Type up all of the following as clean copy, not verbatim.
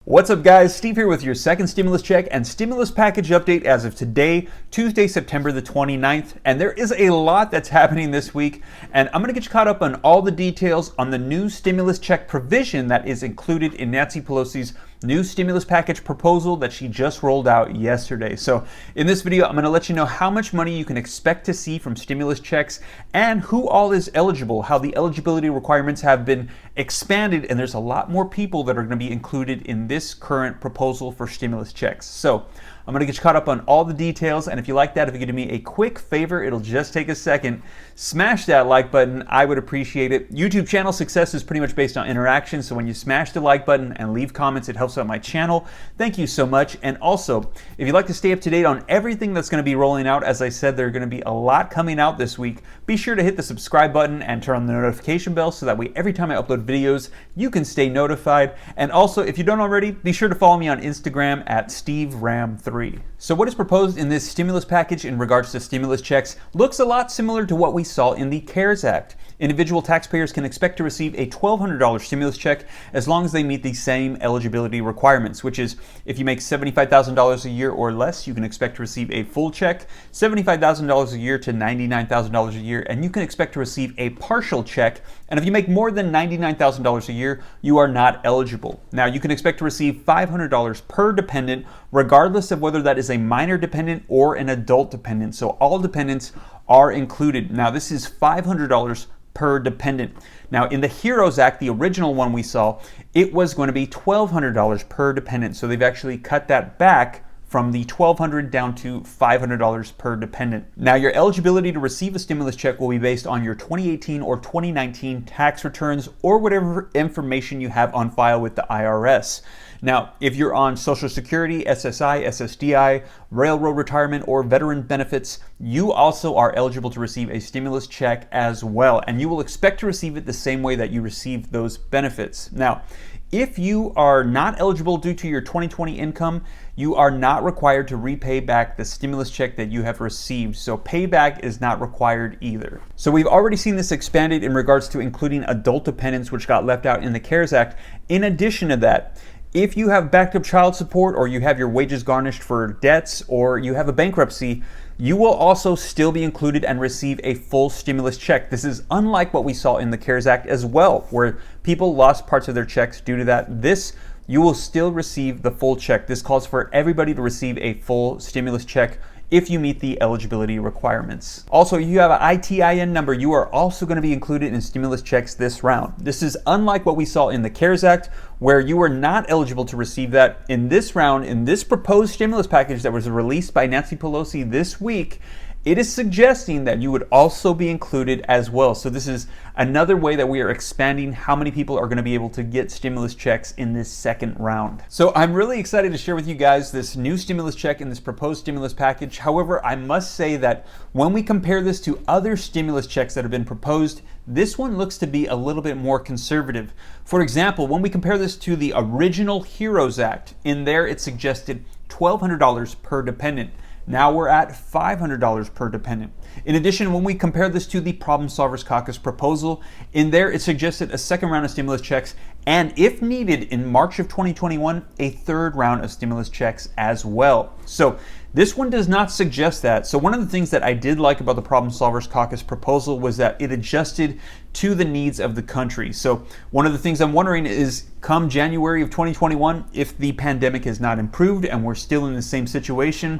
What's up, guys? Steve here with your second stimulus check and stimulus package update as of today, Tuesday, September the 29th. And there is a lot that's happening this week, and I'm going to get you caught up on all the details on the new stimulus check provision that is included in Nancy Pelosi's new stimulus package proposal that she just rolled out yesterday. So in this video, I'm going to let you know how much money you can expect to see from stimulus checks and who all is eligible, how the eligibility requirements have been expanded, and there's a lot more people that are going to be included in this current proposal for stimulus checks. So I'm going to get you caught up on all the details, and if you like that, if you could do me a quick favor, it'll just take a second, smash that like button. I would appreciate it. YouTube channel success is pretty much based on interaction, so when you smash the like button and leave comments, it helps out my channel. Thank you so much. And also, if you'd like to stay up to date on everything that's going to be rolling out, as I said, there are going to be a lot coming out this week. Be sure to hit the subscribe button and turn on the notification bell so that way every time I upload videos, you can stay notified. And also, if you don't already, be sure to follow me on Instagram at SteveRam3. So what is proposed in this stimulus package in regards to stimulus checks looks a lot similar to what we saw in the CARES Act. Individual taxpayers can expect to receive a $1,200 stimulus check as long as they meet the same eligibility requirements, which is if you make $75,000 a year or less, you can expect to receive a full check, $75,000 a year to $99,000 a year, and you can expect to receive a partial check. And if you make more than $99,000 a year, you are not eligible. Now, you can expect to receive $500 per dependent, regardless of whether that is a minor dependent or an adult dependent. So all dependents are included. Now, this is $500 per dependent. Now, in the HEROES Act, the original one we saw, it was going to be $1,200 per dependent. So they've actually cut that back from the $1,200 down to $500 per dependent. Now, your eligibility to receive a stimulus check will be based on your 2018 or 2019 tax returns or whatever information you have on file with the IRS. Now, if you're on Social Security, SSI, SSDI, railroad retirement, or veteran benefits, you also are eligible to receive a stimulus check as well, and you will expect to receive it the same way that you receive those benefits. Now, if you are not eligible due to your 2020 income, you are not required to repay back the stimulus check that you have received. So payback is not required either. So we've already seen this expanded in regards to including adult dependents, which got left out in the CARES Act. In addition to that, if you have backed up child support, or you have your wages garnished for debts, or you have a bankruptcy, you will also still be included and receive a full stimulus check. This is unlike what we saw in the CARES Act as well, where people lost parts of their checks due to that. This, you will still receive the full check. This calls for everybody to receive a full stimulus check if you meet the eligibility requirements. Also, if you have an ITIN number, you are also going to be included in stimulus checks this round. This is unlike what we saw in the CARES Act, where you were not eligible to receive that. In this round, in this proposed stimulus package that was released by Nancy Pelosi this week, it is suggesting that you would also be included as well. So this is another way that we are expanding how many people are going to be able to get stimulus checks in this second round. So I'm really excited to share with you guys this new stimulus check and this proposed stimulus package. However, I must say that when we compare this to other stimulus checks that have been proposed, this one looks to be a little bit more conservative. For example, when we compare this to the original HEROES Act, in there it suggested $1,200 per dependent. Now we're at $500 per dependent. In addition, when we compare this to the Problem Solvers Caucus proposal, in there it suggested a second round of stimulus checks, and if needed in March of 2021, a third round of stimulus checks as well. So this one does not suggest that. So one of the things that I did like about the Problem Solvers Caucus proposal was that it adjusted to the needs of the country. So one of the things I'm wondering is, come January of 2021, if the pandemic has not improved and we're still in the same situation,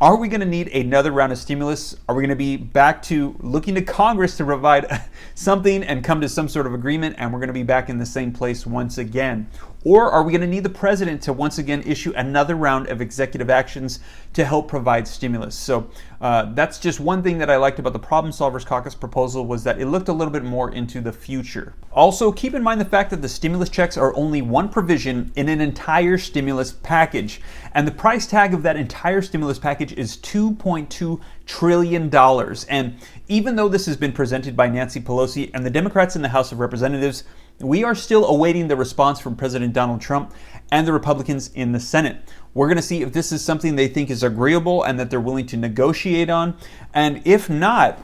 are we going to need another round of stimulus? Are we going to be back to looking to Congress to provide something and come to some sort of agreement, and we're going to be back in the same place once again? Or are we going to need the president to once again issue another round of executive actions to help provide stimulus? So that's just one thing that I liked about the Problem Solvers Caucus proposal, was that it looked a little bit more into the future. Also, keep in mind the fact that the stimulus checks are only one provision in an entire stimulus package. And the price tag of that entire stimulus package is $2.2 trillion. And even though this has been presented by Nancy Pelosi and the Democrats in the House of Representatives, we are still awaiting the response from President Donald Trump and the Republicans in the Senate. We're going to see if this is something they think is agreeable and that they're willing to negotiate on. And if not,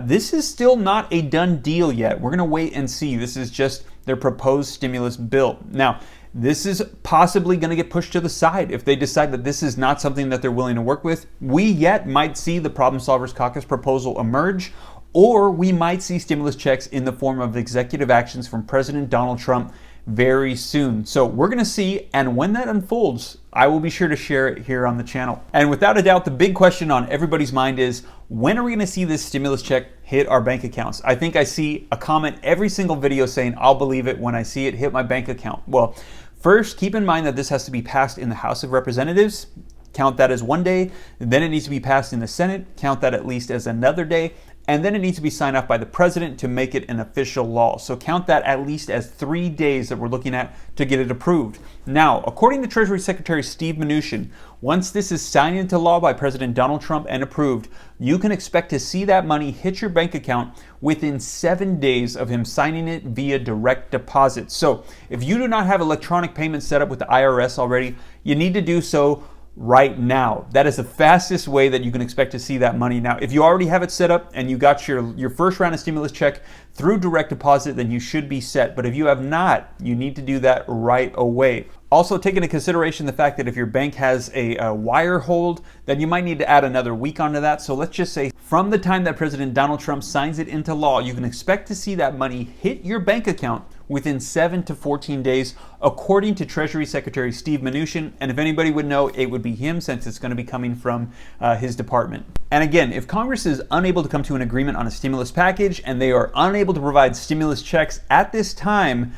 this is still not a done deal yet. We're going to wait and see. This is just their proposed stimulus bill. Now, this is possibly going to get pushed to the side if they decide that this is not something that they're willing to work with. We yet might see the Problem Solvers Caucus proposal emerge, or we might see stimulus checks in the form of executive actions from President Donald Trump very soon. So we're going to see, and when that unfolds, I will be sure to share it here on the channel. And without a doubt, the big question on everybody's mind is, when are we going to see this stimulus check hit our bank accounts? I think I see a comment every single video saying, I'll believe it when I see it hit my bank account. Well, first, keep in mind that this has to be passed in the House of Representatives. Count that as one day. Then it needs to be passed in the Senate. Count that at least as another day. And then it needs to be signed off by the president to make it an official law. So count that at least as 3 days that we're looking at to get it approved. Now, according to Treasury Secretary Steve Mnuchin, once this is signed into law by President Donald Trump and approved, you can expect to see that money hit your bank account within 7 days of him signing it via direct deposit. So if you do not have electronic payments set up with the IRS already, you need to do so right now. That is the fastest way that you can expect to see that money. Now, if you already have it set up and you got your first round of stimulus check through direct deposit, then you should be set. But if you have not, you need to do that right away. Also, take into consideration the fact that if your bank has a wire hold, then you might need to add another week onto that. So let's just say from the time that President Donald Trump signs it into law, you can expect to see that money hit your bank account within 7 to 14 days, according to Treasury Secretary Steve Mnuchin. And if anybody would know, it would be him, since it's going to be coming from his department. And again, if Congress is unable to come to an agreement on a stimulus package and they are unable to provide stimulus checks at this time,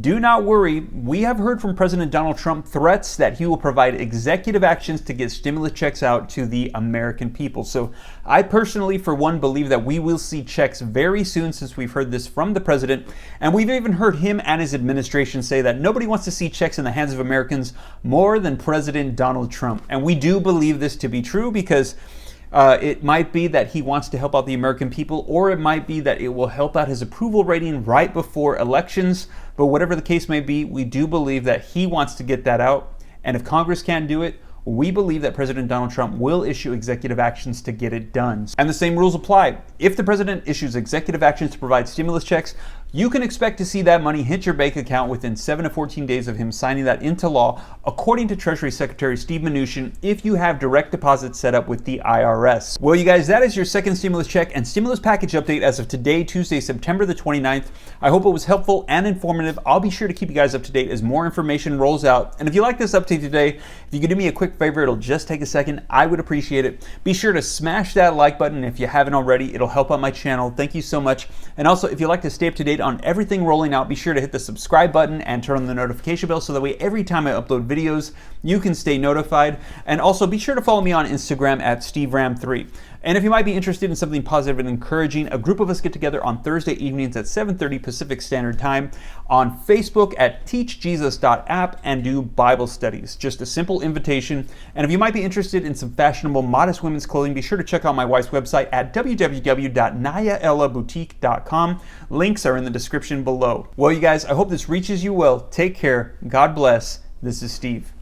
do not worry. We have heard from President Donald Trump threats that he will provide executive actions to get stimulus checks out to the American people. So I personally, for one, believe that we will see checks very soon, since we've heard this from the president. And we've even heard him and his administration say that nobody wants to see checks in the hands of Americans more than President Donald Trump. And we do believe this to be true, because it might be that he wants to help out the American people, or it might be that it will help out his approval rating right before elections. But whatever the case may be, we do believe that he wants to get that out. And if Congress can't do it, we believe that President Donald Trump will issue executive actions to get it done. And the same rules apply. If the president issues executive actions to provide stimulus checks, you can expect to see that money hit your bank account within 7 to 14 days of him signing that into law, according to Treasury Secretary Steve Mnuchin, if you have direct deposit set up with the IRS. Well, you guys, that is your second stimulus check and stimulus package update as of today, Tuesday, September the 29th. I hope it was helpful and informative. I'll be sure to keep you guys up to date as more information rolls out. And if you like this update today, if you could do me a quick favor, it'll just take a second. I would appreciate it. Be sure to smash that like button if you haven't already. It'll help out my channel. Thank you so much. And also, if you'd like to stay up to date on everything rolling out, be sure to hit the subscribe button and turn on the notification bell, so that way every time I upload videos, you can stay notified. And also be sure to follow me on Instagram at SteveRam3. And if you might be interested in something positive and encouraging, a group of us get together on Thursday evenings at 7:30 Pacific Standard Time on Facebook at teachjesus.app and do Bible studies. Just a simple invitation. And if you might be interested in some fashionable, modest women's clothing, be sure to check out my wife's website at www.nayaellaboutique.com. Links are in the description below. Well, you guys, I hope this reaches you well. Take care. God bless. This is Steve.